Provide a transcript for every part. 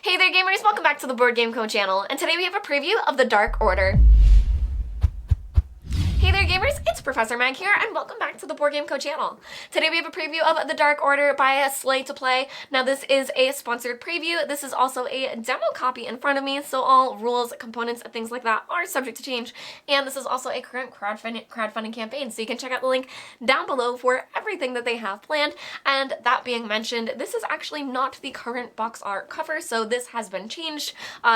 Hey there gamers, welcome back to the Board Game Co channel, and today we have a preview of the Dark Order. Hey there gamers, it's Professor Mag here, and welcome back to the Board Game Co channel. Today we have a preview of the Dark Order by Slay to Play. Now this is a sponsored preview. This is also a demo copy in front of me, so all rules, components, and things like that are subject to change. And this is also a current crowdfunding campaign, so you can check out the link down below for everything that they have planned. And that being mentioned, this is actually not the current box art cover, so this has been changed.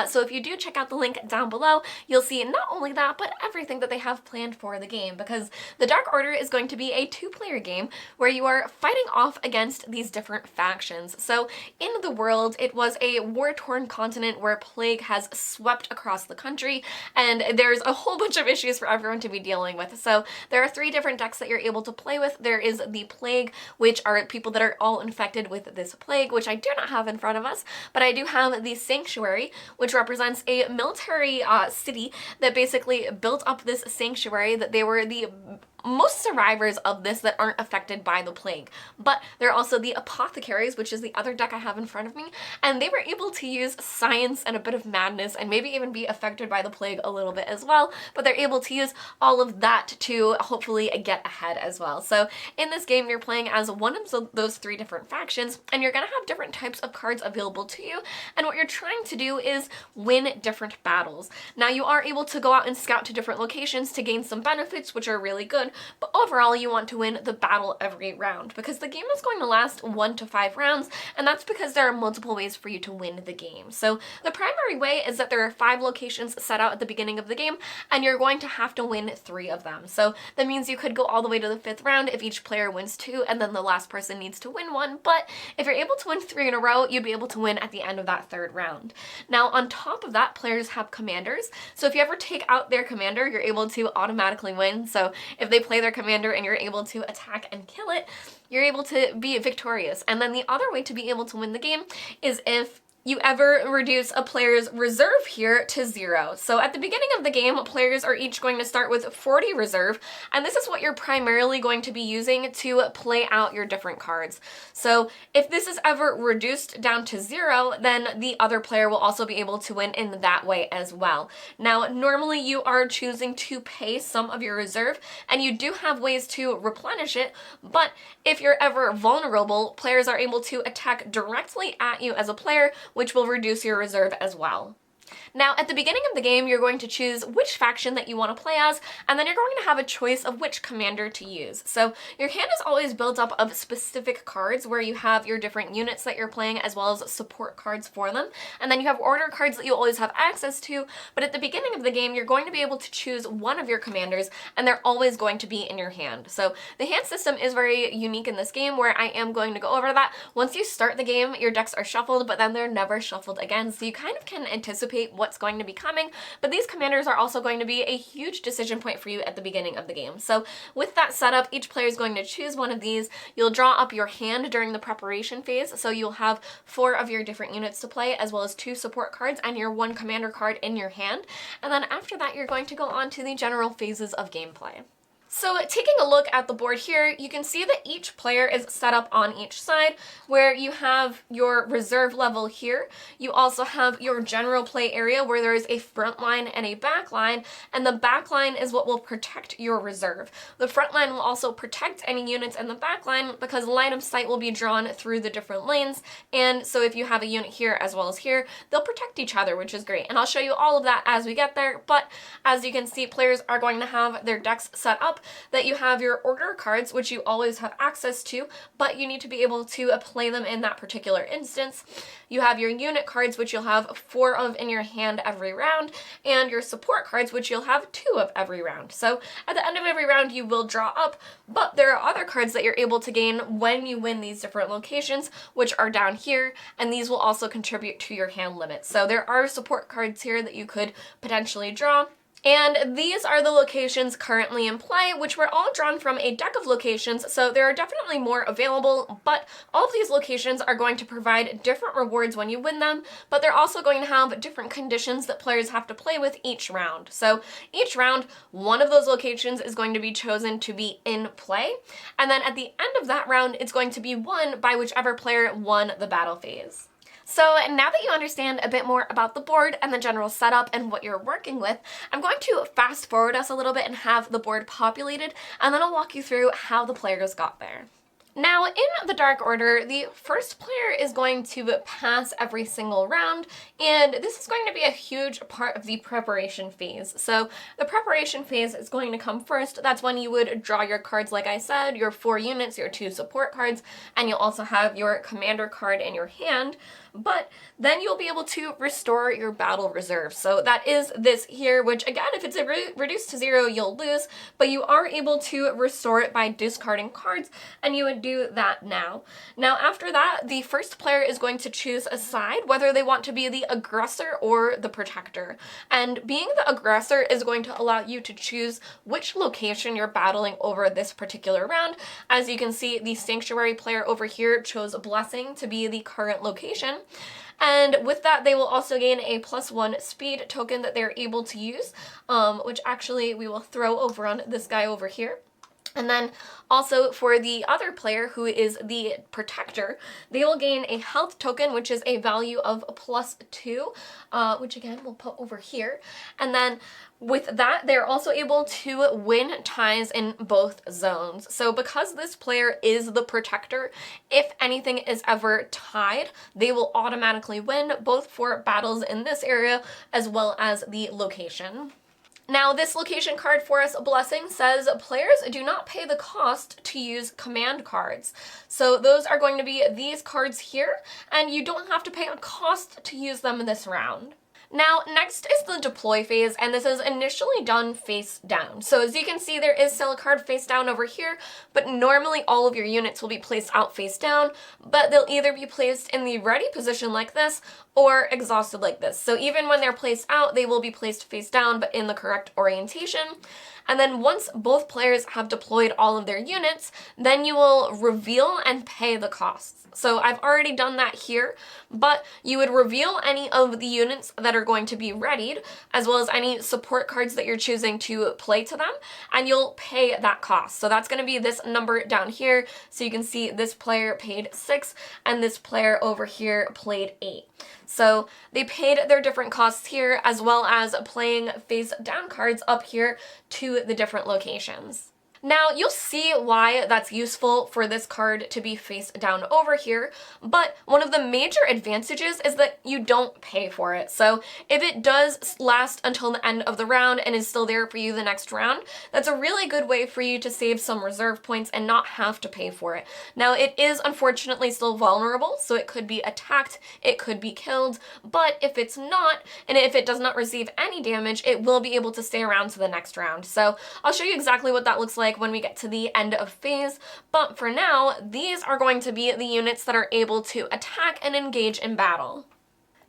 So if you do check out the link down below, you'll see not only that, but everything that they have planned for the game, because the Dark Order is going to be a two-player game where you are fighting off against these different factions. So in the world, it was a war-torn continent where plague has swept across the country, and there's a whole bunch of issues for everyone to be dealing with. So there are three different decks that you're able to play with. There is the Plague, which are people that are all infected with this plague, which I do not have in front of us, but I do have the Sanctuary, which represents a military city that basically built up this sanctuary, that they were the most survivors of this that aren't affected by the plague. But there are also the Apothecaries, which is the other deck I have in front of me, and they were able to use science and a bit of madness and maybe even be affected by the plague a little bit as well, but they're able to use all of that to hopefully get ahead as well. So in this game, you're playing as one of those three different factions, and you're gonna have different types of cards available to you, and what you're trying to do is win different battles. Now you are able to go out and scout to different locations to gain some benefits, which are really good, but overall you want to win the battle every round, because the game is going to last 1 to 5 rounds, and that's because there are multiple ways for you to win the game. So the primary way is that there are 5 locations set out at the beginning of the game, and you're going to have to win 3 of them. So that means you could go all the way to the 5th round if each player wins 2, and then the last person needs to win 1, but if you're able to win 3 in a row, you'll be able to win at the end of that 3rd round. Now on top of that, players have commanders, so if you ever take out their commander, you're able to automatically win. So if they play their commander and you're able to attack and kill it, you're able to be victorious. And then the other way to be able to win the game is if you ever reduce a player's reserve here to 0. So at the beginning of the game, players are each going to start with 40 reserve, and this is what you're primarily going to be using to play out your different cards. So if this is ever reduced down to 0, then the other player will also be able to win in that way as well. Now, normally you are choosing to pay some of your reserve, and you do have ways to replenish it, but if you're ever vulnerable, players are able to attack directly at you as a player, which will reduce your reserve as well. Now, at the beginning of the game, you're going to choose which faction that you want to play as, and then you're going to have a choice of which commander to use. So your hand is always built up of specific cards where you have your different units that you're playing as well as support cards for them, and then you have order cards that you always have access to, but at the beginning of the game, you're going to be able to choose one of your commanders, and they're always going to be in your hand. So the hand system is very unique in this game, where I am going to go over that. Once you start the game, your decks are shuffled, but then they're never shuffled again, so you kind of can anticipate what's going to be coming, but these commanders are also going to be a huge decision point for you at the beginning of the game. So with that setup, each player is going to choose one of these. You'll draw up your hand during the preparation phase, so you'll have 4 of your different units to play, as well as 2 support cards and your 1 commander card in your hand, and then after that you're going to go on to the general phases of gameplay. So taking a look at the board here, you can see that each player is set up on each side, where you have your reserve level here. You also have your general play area where there is a front line and a back line, and the back line is what will protect your reserve. The front line will also protect any units in the back line because line of sight will be drawn through the different lanes, and so if you have a unit here as well as here, they'll protect each other, which is great. And I'll show you all of that as we get there, but as you can see, players are going to have their decks set up that you have your order cards, which you always have access to, but you need to be able to play them in that particular instance. You have your unit cards, which you'll have 4 of in your hand every round, and your support cards, which you'll have 2 of every round. So at the end of every round, you will draw up, but there are other cards that you're able to gain when you win these different locations, which are down here, and these will also contribute to your hand limit. So there are support cards here that you could potentially draw. And these are the locations currently in play, which were all drawn from a deck of locations, so there are definitely more available, but all of these locations are going to provide different rewards when you win them, but they're also going to have different conditions that players have to play with each round. So each round, one of those locations is going to be chosen to be in play, and then at the end of that round, it's going to be won by whichever player won the battle phase. So now that you understand a bit more about the board and the general setup and what you're working with, I'm going to fast forward us a little bit and have the board populated, and then I'll walk you through how the players got there. Now, in the Dark Order, the first player is going to pass every single round, and this is going to be a huge part of the preparation phase. So the preparation phase is going to come first. That's when you would draw your cards, like I said, your 4 units, your 2 support cards, and you'll also have your commander card in your hand. But then you'll be able to restore your battle reserve. So that is this here, which again, if it's reduced to 0, you'll lose, but you are able to restore it by discarding cards, and you would do that now. Now after that, the first player is going to choose a side, whether they want to be the aggressor or the protector. And being the aggressor is going to allow you to choose which location you're battling over this particular round. As you can see, the Sanctuary player over here chose Blessing to be the current location. And with that, they will also gain a +1 speed token that they're able to use, which actually we will throw over on this guy over here. And then also for the other player, who is the protector, they will gain a health token, which is a value of +2, which again we'll put over here. And then with that, they're also able to win ties in both zones. So because this player is the protector, if anything is ever tied, they will automatically win, both for battles in this area as well as the location. Now, this location card for us, Blessing, says players do not pay the cost to use command cards. So those are going to be these cards here, and you don't have to pay a cost to use them this round. Now, next is the deploy phase, and this is initially done face down. So as you can see, there is still a card face down over here, but normally all of your units will be placed out face down, but they'll either be placed in the ready position like this or exhausted like this. So even when they're placed out, they will be placed face down, but in the correct orientation. And then once both players have deployed all of their units, then you will reveal and pay the costs. So I've already done that here, but you would reveal any of the units that are going to be readied, as well as any support cards that you're choosing to play to them, and you'll pay that cost. So that's going to be this number down here. So you can see this player paid 6, and this player over here played 8. So they paid their different costs here, as well as playing face down cards up here to the different locations. Now, you'll see why that's useful for this card to be face down over here, but one of the major advantages is that you don't pay for it. So if it does last until the end of the round and is still there for you the next round, that's a really good way for you to save some reserve points and not have to pay for it. Now, it is unfortunately still vulnerable, so it could be attacked, it could be killed, but if it's not, and if it does not receive any damage, it will be able to stay around to the next round. So I'll show you exactly what that looks like when we get to the end of phase, but for now, these are going to be the units that are able to attack and engage in battle.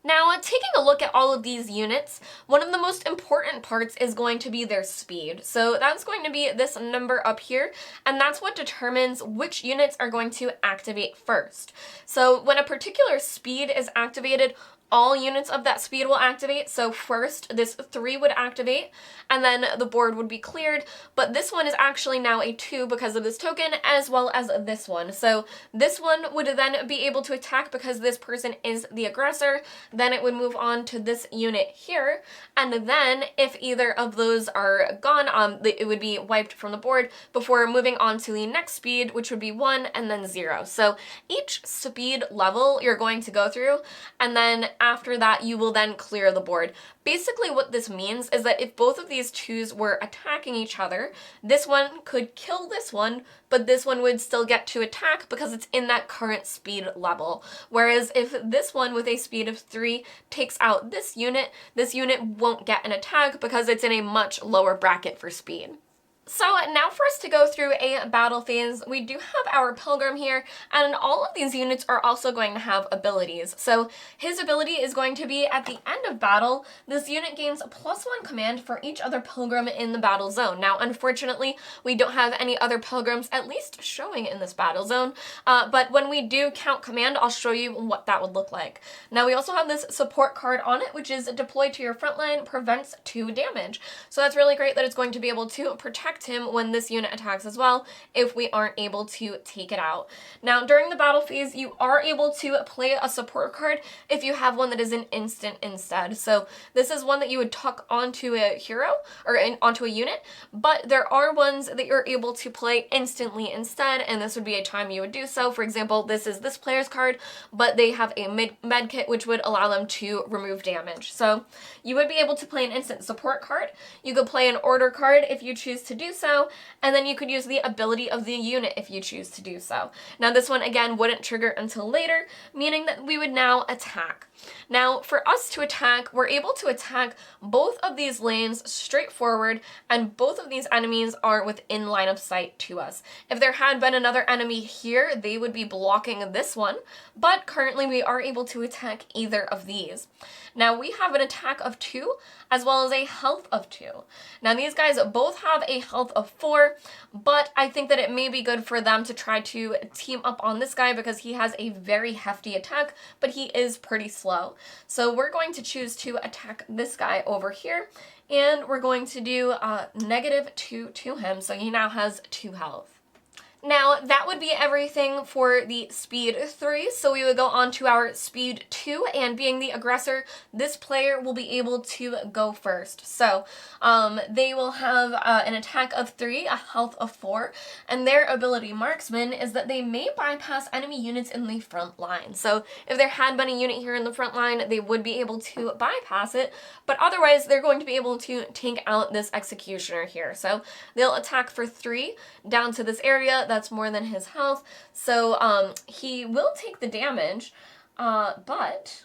Now, taking a look at all of these units, one of the most important parts is going to be their speed. So that's going to be this number up here, and that's what determines which units are going to activate first. So when a particular speed is activated, all units of that speed will activate. So first, this 3 would activate, and then the board would be cleared, but this one is actually now a 2 because of this token, as well as this one. So this one would then be able to attack because this person is the aggressor, then it would move on to this unit here, and then if either of those are gone, it would be wiped from the board before moving on to the next speed, which would be 1 and then 0. So each speed level you're going to go through, and then after that, you will then clear the board. Basically what this means is that if both of these 2s were attacking each other, this one could kill this one, but this one would still get to attack because it's in that current speed level. Whereas if this one with a speed of 3 takes out this unit won't get an attack because it's in a much lower bracket for speed. So now for us to go through a battle phase, we do have our Pilgrim here, and all of these units are also going to have abilities. So his ability is going to be at the end of battle, this unit gains a +1 command for each other Pilgrim in the battle zone. Now, unfortunately, we don't have any other Pilgrims, at least showing in this battle zone, but when we do count command, I'll show you what that would look like. Now, we also have this support card on it, which is deployed to your front line, prevents 2 damage. So that's really great that it's going to be able to protect affect him when this unit attacks as well if we aren't able to take it out. Now, during the battle phase, you are able to play a support card if you have one that is an instant instead. So this is one that you would tuck onto a hero or onto a unit, but there are ones that you're able to play instantly instead, and this would be a time you would do so. For example, this is this player's card, but they have a medkit which would allow them to remove damage. So you would be able to play an instant support card. You could play an order card if you choose to do so, and then you could use the ability of the unit if you choose to do so. Now this one again wouldn't trigger until later, meaning that we would now attack. Now for us to attack, we're able to attack both of these lanes straight forward, and both of these enemies are within line of sight to us. If there had been another enemy here, they would be blocking this one, but currently we are able to attack either of these. Now we have an attack of 2 as well as a health of 2. Now these guys both have a health of 4, but I think that it may be good for them to try to team up on this guy because he has a very hefty attack, but he is pretty slow. So we're going to choose to attack this guy over here, and we're going to do -2 to him, so he now has 2 health. Now, that would be everything for the speed 3, so we would go on to our speed 2, and being the aggressor, this player will be able to go first. So, they will have an attack of 3, a health of 4, and their ability marksman is that they may bypass enemy units in the front line. So, if there had been a unit here in the front line, they would be able to bypass it, but otherwise, they're going to be able to take out this executioner here. So, they'll attack for 3 down to this area. That's more than his health, so he will take the damage, but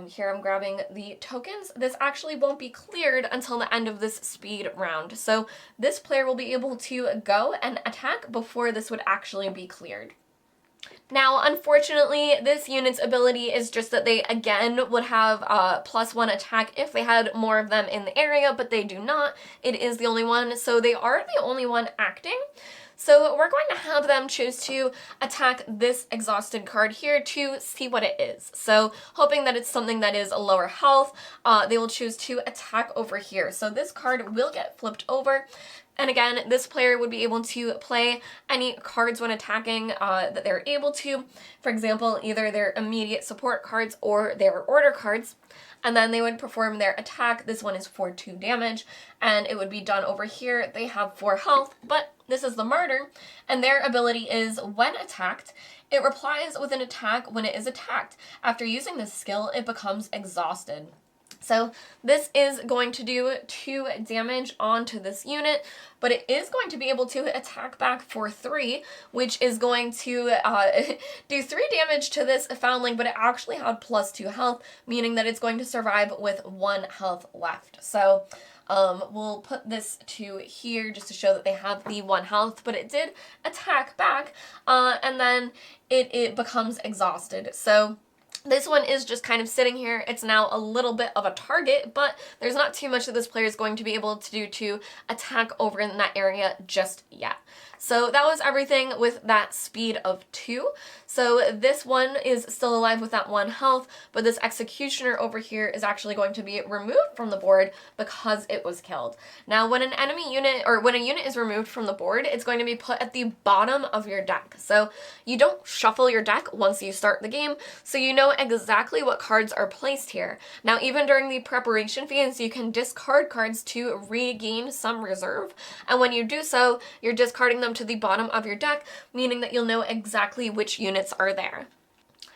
here I'm grabbing the tokens. This actually won't be cleared until the end of this speed round, so this player will be able to go and attack before this would actually be cleared. Now, unfortunately, this unit's ability is just that they, again, would have +1 attack if they had more of them in the area, but they do not. It is the only one, so they are the only one acting. So we're going to have them choose to attack this exhausted card here to see what it is. So hoping that it's something that is a lower health, they will choose to attack over here. So this card will get flipped over. And again, this player would be able to play any cards when attacking that they're able to. For example, either their immediate support cards or their order cards. And then they would perform their attack. This one is for 2 damage, and it would be done over here. They have 4 health, but this is the martyr, and their ability is when attacked, it replies with an attack when it is attacked. After using this skill, it becomes exhausted. So this is going to do 2 damage onto this unit, but it is going to be able to attack back for 3, which is going to do 3 damage to this foundling, but it actually had +2 health, meaning that it's going to survive with 1 health left. So we'll put this to here just to show that they have the 1 health, but it did attack back, and then it becomes exhausted. So this one is just kind of sitting here. It's now a little bit of a target, but there's not too much that this player is going to be able to do to attack over in that area just yet. So that was everything with that speed of 2. So this one is still alive with that 1 health, but this executioner over here is actually going to be removed from the board because it was killed. Now, when an enemy unit, or when a unit is removed from the board, it's going to be put at the bottom of your deck. So you don't shuffle your deck once you start the game, so you know exactly what cards are placed here. Now, even during the preparation phase, you can discard cards to regain some reserve, and when you do so, you're discarding them to the bottom of your deck, meaning that you'll know exactly which units are there.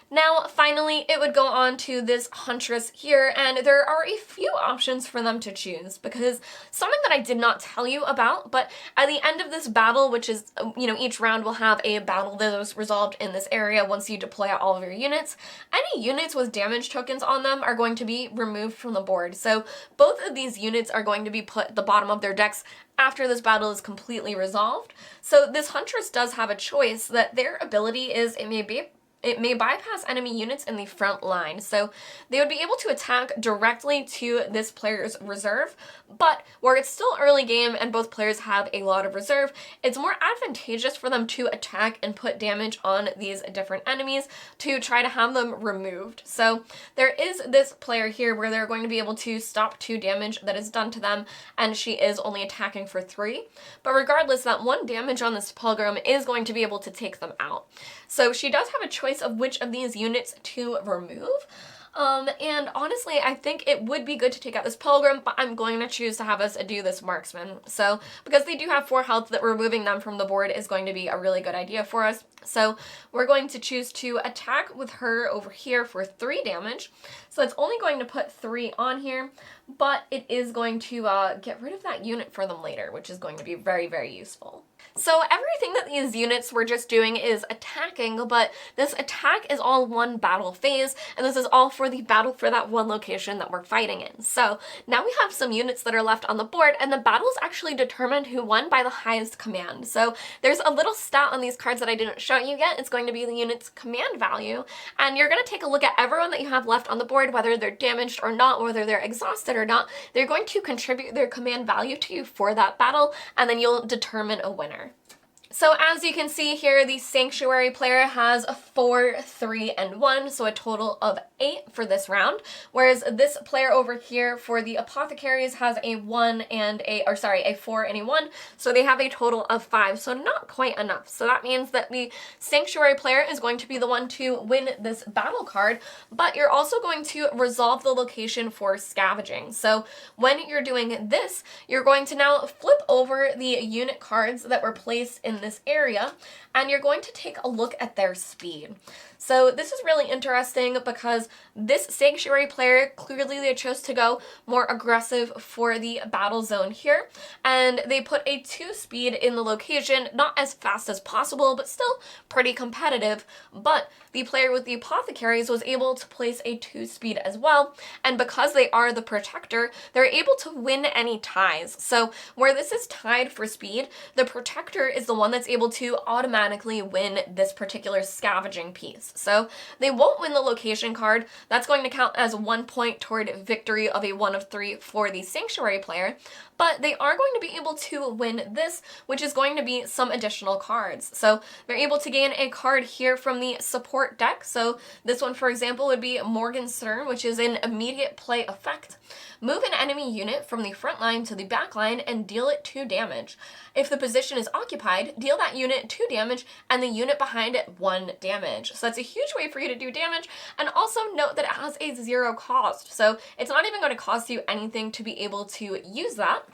Now, finally, it would go on to this Huntress here, and there are a few options for them to choose, because something that I did not tell you about, but at the end of this battle, which is, each round will have a battle that is resolved in this area once you deploy out all of your units, any units with damage tokens on them are going to be removed from the board. So both of these units are going to be put at the bottom of their decks after this battle is completely resolved. So this Huntress does have a choice that their ability is, it may it may bypass enemy units in the front line. So they would be able to attack directly to this player's reserve, but where it's still early game and both players have a lot of reserve, it's more advantageous for them to attack and put damage on these different enemies to try to have them removed. So there is this player here where they're going to be able to stop 2 damage that is done to them, and she is only attacking for 3. But regardless, that 1 damage on this pilgrim is going to be able to take them out. So she does have a choice of which of these units to remove. And honestly, I think it would be good to take out this pilgrim, but I'm going to choose to have us do this marksman. So, because they do have 4 health, that removing them from the board is going to be a really good idea for us. So we're going to choose to attack with her over here for 3 damage. So it's only going to put 3 on here, but it is going to get rid of that unit for them later, which is going to be very, very useful. So everything that these units were just doing is attacking, but this attack is all one battle phase, and this is all for the battle for that one location that we're fighting in. So now we have some units that are left on the board, and the battle is actually determined who won by the highest command. So there's a little stat on these cards that I didn't show you yet. It's going to be the unit's command value, and you're going to take a look at everyone that you have left on the board, whether they're damaged or not, whether they're exhausted or not. They're going to contribute their command value to you for that battle, and then you'll determine a winner. So as you can see here, the Sanctuary player has a 4, 3, and 1, so a total of 8 for this round, whereas this player over here for the Apothecaries has a 4 and a 1, so they have a total of 5, so not quite enough. So that means that the Sanctuary player is going to be the one to win this battle card, but you're also going to resolve the location for scavenging. So when you're doing this, you're going to now flip over the unit cards that were placed in this area, and you're going to take a look at their speed. So this is really interesting because this Sanctuary player, clearly they chose to go more aggressive for the battle zone here, and they put a 2 speed in the location, not as fast as possible, but still pretty competitive. But the player with the Apothecaries was able to place a 2 speed as well, and because they are the protector, they're able to win any ties. So where this is tied for speed, the protector is the one that's able to automatically win this particular scavenging piece. So they won't win the location card. That's going to count as 1 point toward victory of a 1 of 3 for the Sanctuary player, but they are going to be able to win this, which is going to be some additional cards. So they're able to gain a card here from the support deck. So this one, for example, would be Morgan Stern, which is an immediate play effect. Move an enemy unit from the front line to the back line and deal it 2 damage. If the position is occupied, deal that unit 2 damage and the unit behind it 1 damage. So that's a huge way for you to do damage, and also note that it has a 0 cost. So it's not even going to cost you anything to be able to use that.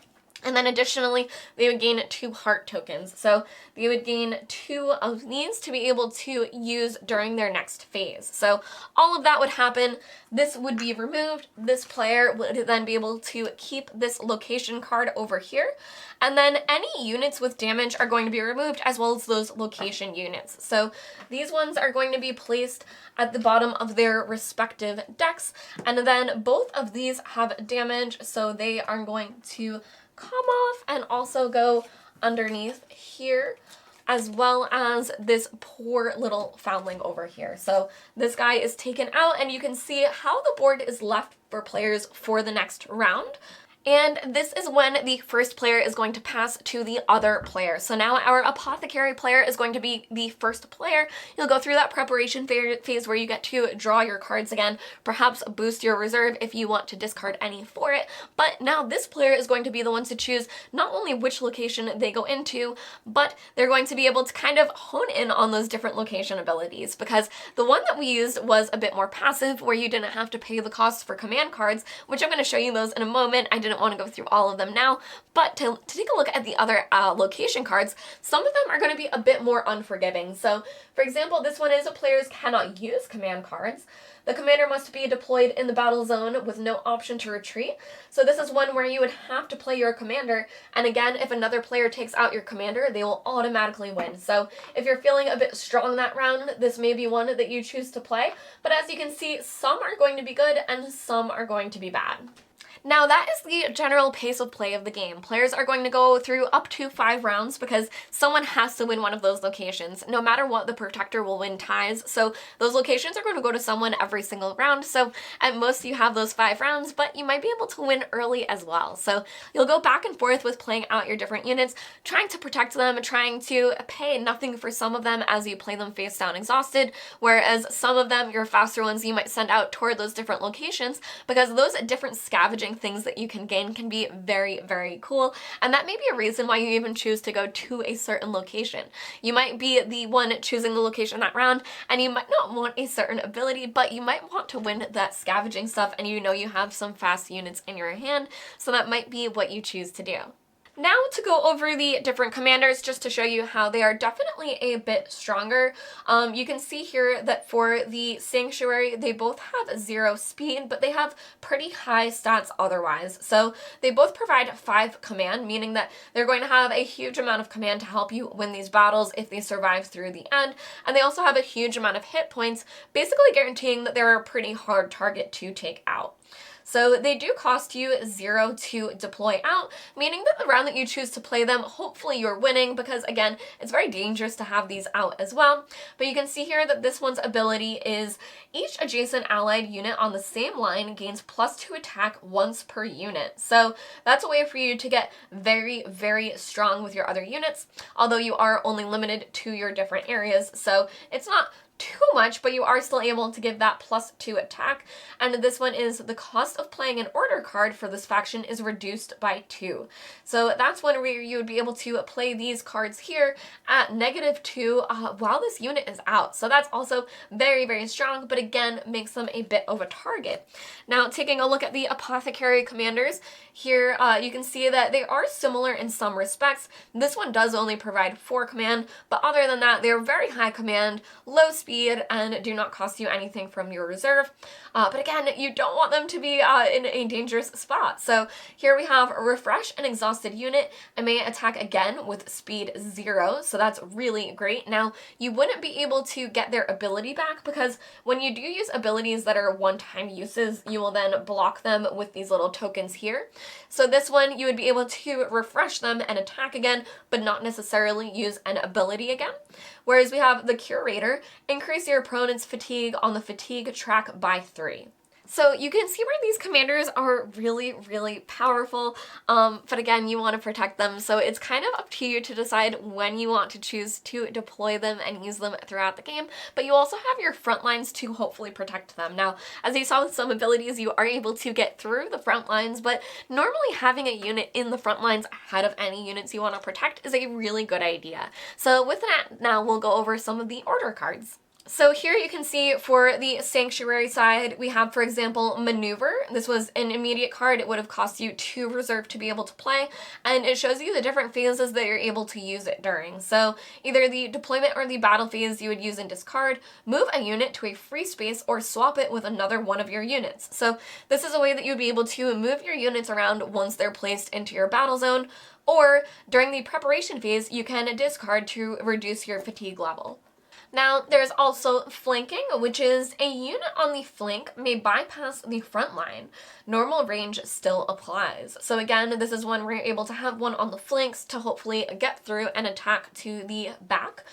And then additionally, they would gain 2 heart tokens. So they would gain 2 of these to be able to use during their next phase. So all of that would happen. This would be removed. This player would then be able to keep this location card over here. And then any units with damage are going to be removed, as well as those location units. So these ones are going to be placed at the bottom of their respective decks. And then both of these have damage, so they are going to come off and also go underneath here, as well as this poor little foundling over here. So this guy is taken out, and you can see how the board is left for players for the next round. And this is when the first player is going to pass to the other player. So now our Apothecary player is going to be the first player. You'll go through that preparation phase where you get to draw your cards again, perhaps boost your reserve if you want to discard any for it. But now this player is going to be the one to choose not only which location they go into, but they're going to be able to kind of hone in on those different location abilities, because the one that we used was a bit more passive, where you didn't have to pay the costs for command cards, which I'm going to show you those in a moment. I didn't want to go through all of them now, but to take a look at the other location cards, some of them are going to be a bit more unforgiving. So for example, this one is players cannot use command cards. The commander must be deployed in the battle zone with no option to retreat. So this is one where you would have to play your commander, and again, if another player takes out your commander, they will automatically win. So if you're feeling a bit strong that round, this may be one that you choose to play, but as you can see, some are going to be good and some are going to be bad. Now that is the general pace of play of the game. Players are going to go through up to 5 rounds because someone has to win one of those locations. No matter what, the protector will win ties, so those locations are going to go to someone every single round. So at most you have those 5 rounds, but you might be able to win early as well. So you'll go back and forth with playing out your different units, trying to protect them, trying to pay nothing for some of them as you play them face down exhausted, whereas some of them, your faster ones, you might send out toward those different locations because those different scavenging things that you can gain can be very, very cool. And that may be a reason why you even choose to go to a certain location. You might be the one choosing the location that round, and you might not want a certain ability, but you might want to win that scavenging stuff, and you know you have some fast units in your hand, so that might be what you choose to do. Now to go over the different commanders just to show you how they are definitely a bit stronger. You can see here that for the Sanctuary, they both have 0 speed, but they have pretty high stats otherwise. So they both provide 5 command, meaning that they're going to have a huge amount of command to help you win these battles if they survive through the end. And they also have a huge amount of hit points, basically guaranteeing that they're a pretty hard target to take out. So they do cost you 0 to deploy out, meaning that the round that you choose to play them, hopefully you're winning, because again, it's very dangerous to have these out as well. But you can see here that this one's ability is each adjacent allied unit on the same line gains +2 attack once per unit. So that's a way for you to get very, very strong with your other units, although you are only limited to your different areas. So it's not too much, but you are still able to give that +2 attack. And this one is the cost of playing an order card for this faction is reduced by 2. So that's one where you would be able to play these cards here at -2 while this unit is out. So that's also very, very strong, but again, makes them a bit of a target. Now, taking a look at the Apothecary commanders, here you can see that they are similar in some respects. This one does only provide 4 command, but other than that, they're very high command, low speed, and do not cost you anything from your reserve. But again, you don't want them to be in a dangerous spot. So here we have a refresh an exhausted unit and may attack again with speed 0. So that's really great. Now, you wouldn't be able to get their ability back because when you do use abilities that are one-time uses, you will then block them with these little tokens here. So this one, you would be able to refresh them and attack again, but not necessarily use an ability again. Whereas we have the Curator, increase your opponent's fatigue on the fatigue track by 3. So you can see where these commanders are really, really powerful, but again, you want to protect them, so it's kind of up to you to decide when you want to choose to deploy them and use them throughout the game, but you also have your front lines to hopefully protect them. Now, as you saw with some abilities, you are able to get through the front lines, but normally having a unit in the front lines ahead of any units you want to protect is a really good idea. So with that, now we'll go over some of the order cards. So here you can see for the Sanctuary side, we have, for example, Maneuver. This was an immediate card. It would have cost you 2 reserve to be able to play, and it shows you the different phases that you're able to use it during. So either the deployment or the battle phase you would use and discard, move a unit to a free space, or swap it with another one of your units. So this is a way that you'd be able to move your units around once they're placed into your battle zone, or during the preparation phase, you can discard to reduce your fatigue level. Now, there's also flanking, which is a unit on the flank may bypass the front line. Normal range still applies. So again, this is one where you're able to have one on the flanks to hopefully get through and attack to the back.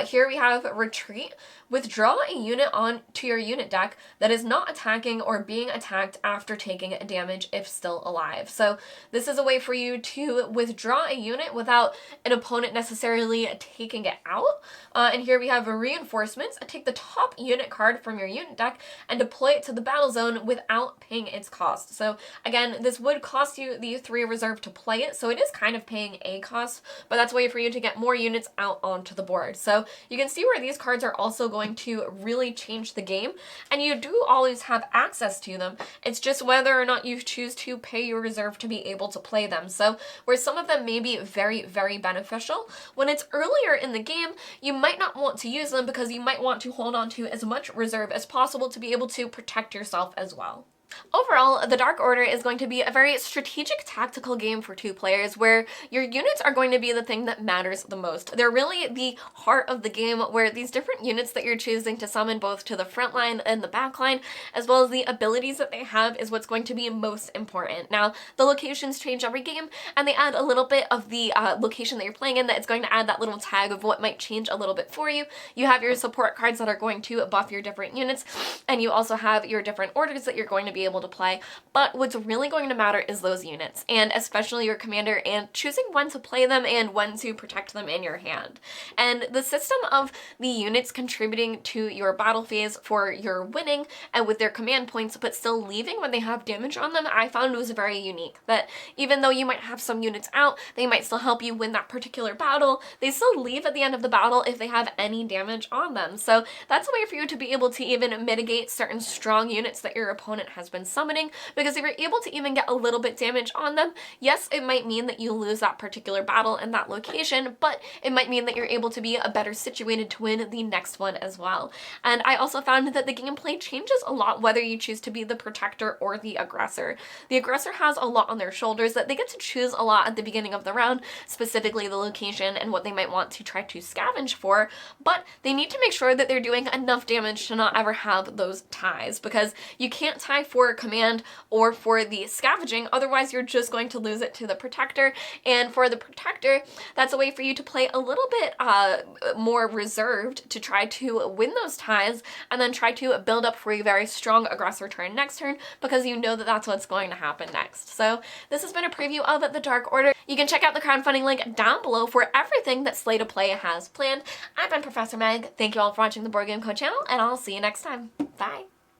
Here we have retreat. Withdraw a unit onto your unit deck that is not attacking or being attacked after taking damage if still alive. So this is a way for you to withdraw a unit without an opponent necessarily taking it out. And here we have reinforcements. Take the top unit card from your unit deck and deploy it to the battle zone without paying its cost. So again, this would cost you the 3 reserve to play it, so it is kind of paying a cost, but that's a way for you to get more units out onto the board. So you can see where these cards are also going to really change the game, and you do always have access to them. It's just whether or not you choose to pay your reserve to be able to play them. So where some of them may be very, very beneficial, when it's earlier in the game, you might not want to use them because you might want to hold on to as much reserve as possible to be able to protect yourself as well. Overall, the Dark Order is going to be a very strategic tactical game for 2 players where your units are going to be the thing that matters the most. They're really the heart of the game, where these different units that you're choosing to summon both to the front line and the back line, as well as the abilities that they have, is what's going to be most important. Now, the locations change every game, and they add a little bit of the location that you're playing in, that it's going to add that little tag of what might change a little bit for you. You have your support cards that are going to buff your different units, and you also have your different orders that you're going to be able to play. But what's really going to matter is those units, and especially your commander, and choosing when to play them and when to protect them in your hand. And the system of the units contributing to your battle phase for your winning and with their command points, but still leaving when they have damage on them, I found was very unique. That even though you might have some units out, they might still help you win that particular battle. They still leave at the end of the battle if they have any damage on them. So that's a way for you to be able to even mitigate certain strong units that your opponent has been summoning, because if you're able to even get a little bit damage on them, yes, it might mean that you lose that particular battle in that location, but it might mean that you're able to be better situated to win the next one as well. And I also found that the gameplay changes a lot whether you choose to be the protector or the aggressor. The aggressor has a lot on their shoulders, that they get to choose a lot at the beginning of the round, specifically the location and what they might want to try to scavenge for, but they need to make sure that they're doing enough damage to not ever have those ties, because you can't tie for command or for the scavenging, otherwise you're just going to lose it to the protector. And for the protector, that's a way for you to play a little bit more reserved to try to win those ties, and then try to build up for a very strong aggressor turn next turn, because you know that that's what's going to happen next. So this has been a preview of the Dark Order. You can check out the crowdfunding link down below for everything that Slay to Play has planned. I've been Professor Meg. Thank you all for watching the Board Game Co channel, and I'll see you next time. Bye!